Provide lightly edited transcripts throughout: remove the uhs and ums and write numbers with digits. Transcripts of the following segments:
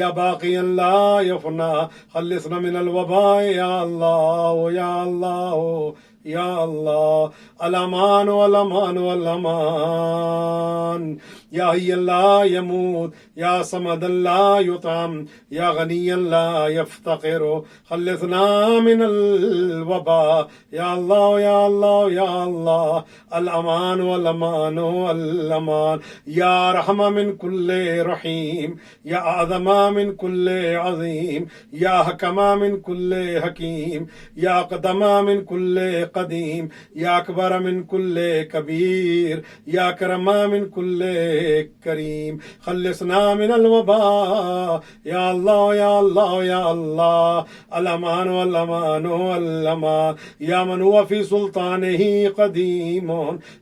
يا باقيا لا يفنى خلصنا من الوباء يا الله يا الله يا الله. الأمان والأمان والأمان. يا حي لا يموت يا صمد لا يطعم يا غنيا لا يفتقر خلصنا من الوباء يا الله يا الله يا الله. الأمان والأمان والأمان. يا رحمة من كل رحيم يا أعظم من كل عظيم يا حكم من كل حكيم يا أقدم من كل قديم يا أكبر من كل كبير يا أكرم من كل كريم خلصنا من الوباء يا الله يا الله يا الله. الأمان والأمان والأمان. يا من هو في سلطانه قديم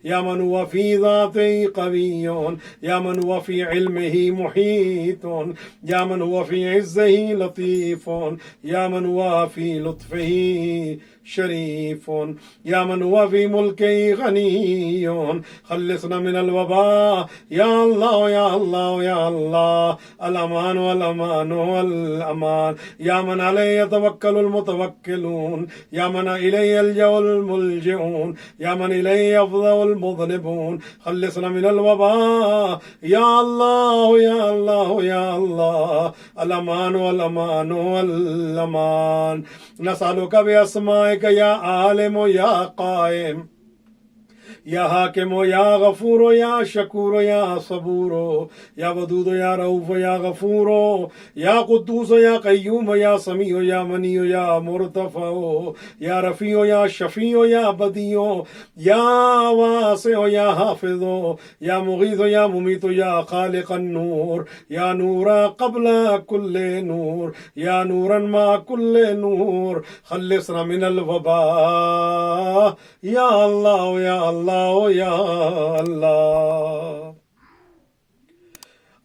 يا من هو في ذاته قوي يا من هو في علمه محيط يا من هو في عزه لطيف يا من هو في لطفه شريف يا من هو في ملكه غني خلصنا من الوباء يا الله يا الله يا الله. الأمان والأمان والأمان. يا من عليه يتوكل المتوكلون يا من إليه يلجأ الملجئون يا من إليه يفزع المذنبون خلصنا من الوباء يا الله يا الله يا الله. الأمان والأمان والأمان. نسألك بأسمائك يا عالم يا قائم يا حاكم يا غفور يا شكور يا صبور يا ودود يا رؤوف يا غفور يا قدوس يا قيوم يا سميع يا مني يا مرتفع يا رفيع يا شفيع يا بديع يا واسع يا حافظ يا مغيث يا مميت يا خالق النور يا نور قبل كل نور يا نورا مع كل نور خلصنا من الوباء يا الله يا الله يا الله.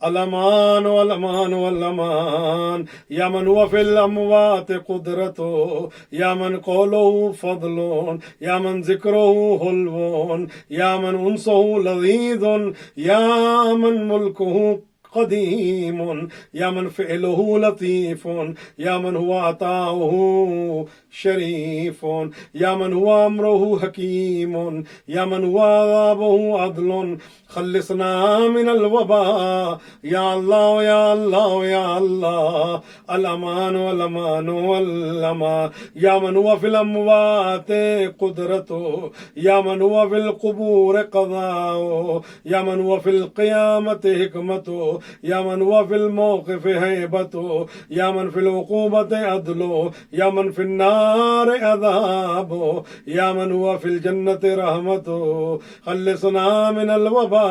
الأمان والأمان والأمان. يا من هو في الأموات قدرته يا من قوله فضل يا من ذكره حلو يا من أنسه لذيذ يا من ملكه قديم يا من فعله لطيف يا من هو عطاؤه شريف يا من هو أمره حكيم يا من هو عذابه عدل خلصنا من الوباء يا الله يا الله يا الله. الأمان والأمان والأمان. يا من هو في الأموات قدرته يا من هو في القبور قضاؤه يا من هو في القيامة حكمته يا من هو في الموقف هيبته يا من في العقوبة عدله يا من في النار عذابه يا من هو في الجنة رحمته خلصنا من الوباء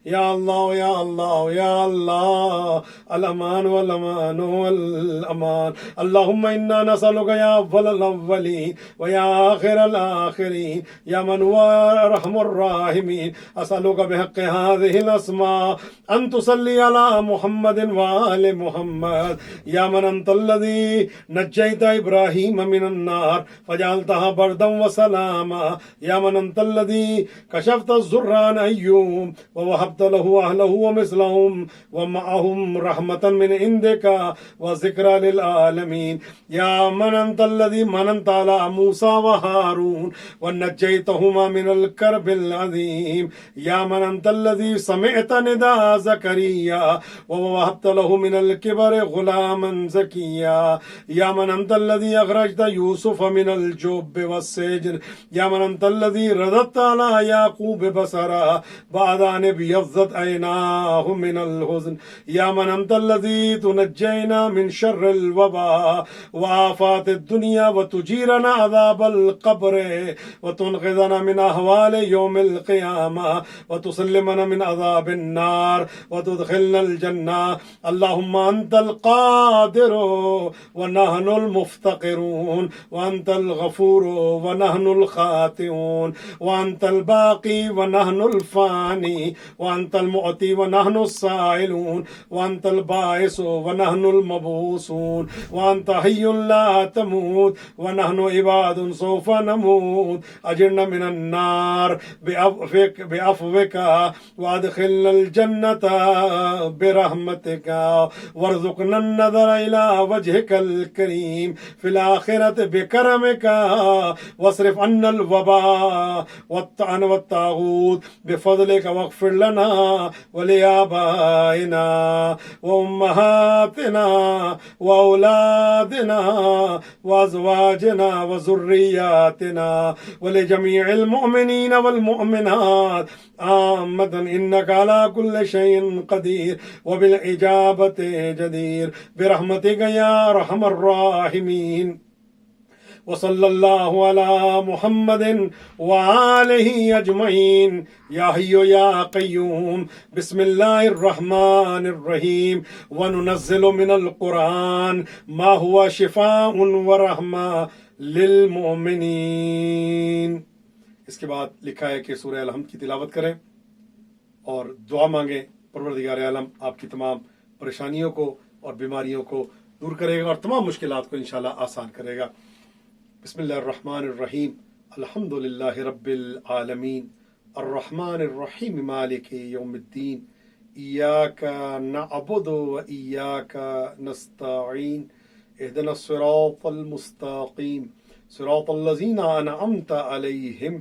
يا الله يا الله يا الله. الأمان والأمان والأمان. اللهم إنا نسألك يا أول الأولين ويا آخر الآخرين يا من هو أرحم الراحمين أسألك بحق هذه الأسماء أن تصلي على محمد وآل محمد يا من أنت الذي نجيت إبراهيم من النار فجعلتها بردا وسلاما يا من أنت الذي كشفت الضر عن أيوب ووهبت له أهله ومثلهم ومعهم رحمة من عندك وذكرى للعالمين يا من أنت الذي مننت على موسى وهارون ونجيتهما من الكرب العظيم يا من أنت الذي سمعت نداء زكريا ووهبت له من الكبر غلاما زكيا يا من أنت الذي أخرجت يوسف من الجب والسجن يا من أنت الذي رددت على يعقوب بصرا بعد أن ابيضت عيناه من الحزن يا من أنت الذي تنجينا من شر الوباء وآفات الدنيا وتجيرنا عذاب القبر وتنقذنا من أهوال يوم القيامة وتسلمنا من عذاب النار وتدخلنا الجنة. اللهم أنت القادر ونحن المفتقرون وأنت الغفور ونحن الخاطئون وأنت الباقي ونحن الفاني وأنت المعطي ونحن السائلون وأنت الباعث ونحن المبعوثون وأنت حي لا تموت ونحن عباد سوف نموت. أجرنا من النار بعفوك وأدخلنا الجنة برحمتک وارزقنا النظر الى وجهك الكريم في الآخرة بكرمك واصرف عنا الوباء والطعن والطاغوت بفضلك واغفر لنا ولآبائنا وأمهاتنا وأولادنا وأزواجنا وذرياتنا ولجميع المؤمنين والمؤمنات عامة إنك على كل شيء قدير وبالإجابة جدير برحمتك يا أرحم الراحمين وصلى الله على محمد وآله أجمعين يا حي يا قيوم بسم الله الرحمن الرحيم وننزل من القرآن ما هو شفاء ورحمة للمؤمنين. اس کے بعد لکھا ہے کہ سورہ الحمد کی تلاوت کریں اور دعا مانگیں. پروردگار عالم آپ کی تمام پریشانیوں کو اور بیماریوں کو دور کرے گا اور تمام مشکلات کو انشاءاللہ آسان کرے گا. بسم اللہ الرحمن الرحیم الحمد للہ رب العالمین الرحمن الرحیم مالک یوم الدین ایاک نعبد و ایاک نستعین اهدنا الصراط المستقیم صراط الذین انعمت علیہم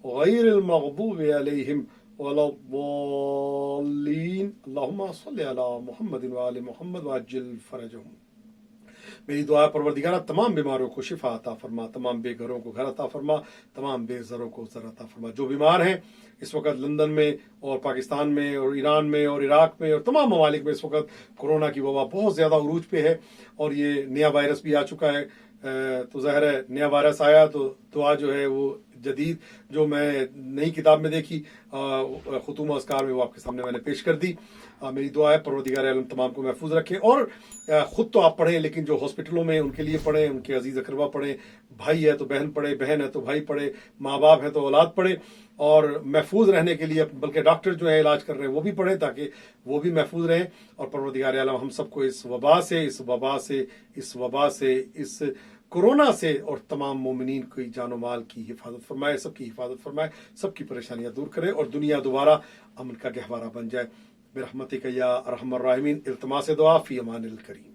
غیر المغضوب علیہم ولا الضالین اللہم صل علی محمد وآل محمد وعجل فرجہم. میری دعا پروردگارہ تمام بیماروں کو شفا عطا فرما، تمام بے گھروں کو گھر عطا فرما، تمام بے زروں کو زر عطا فرما. جو بیمار ہیں اس وقت لندن میں اور پاکستان میں اور ایران میں اور عراق میں اور تمام ممالک میں اس وقت کورونا کی وبا بہت زیادہ عروج پہ ہے اور یہ نیا وائرس بھی آ چکا ہے. تو ظاہر ہے نیا وائرس آیا تو دعا جو ہے وہ جدید جو میں نئی کتاب میں دیکھی ختوم و اذکار میں وہ آپ کے سامنے میں نے پیش کر دی. میری دعا ہے پروردگار عالم تمام کو محفوظ رکھے اور خود تو آپ پڑھیں لیکن جو ہاسپٹلوں میں ان کے لیے پڑھیں، ان کے عزیز اقربا پڑھیں، بھائی ہے تو بہن پڑھے، بہن ہے تو بھائی پڑھے، ماں باپ ہے تو اولاد پڑھے اور محفوظ رہنے کے لیے بلکہ ڈاکٹر جو ہے علاج کر رہے ہیں وہ بھی پڑھیں تاکہ وہ بھی محفوظ رہیں. اور پروردگار عالم ہم سب کو اس وبا سے اس کورونا سے اور تمام مومنین کی جان و مال کی حفاظت فرمائے، سب کی حفاظت فرمائے، سب کی پریشانیاں دور کرے اور دنیا دوبارہ امن کا گہوارہ بن جائے. برحمتک یا ارحم الراحمین. التماس دعا فی امان الکریم.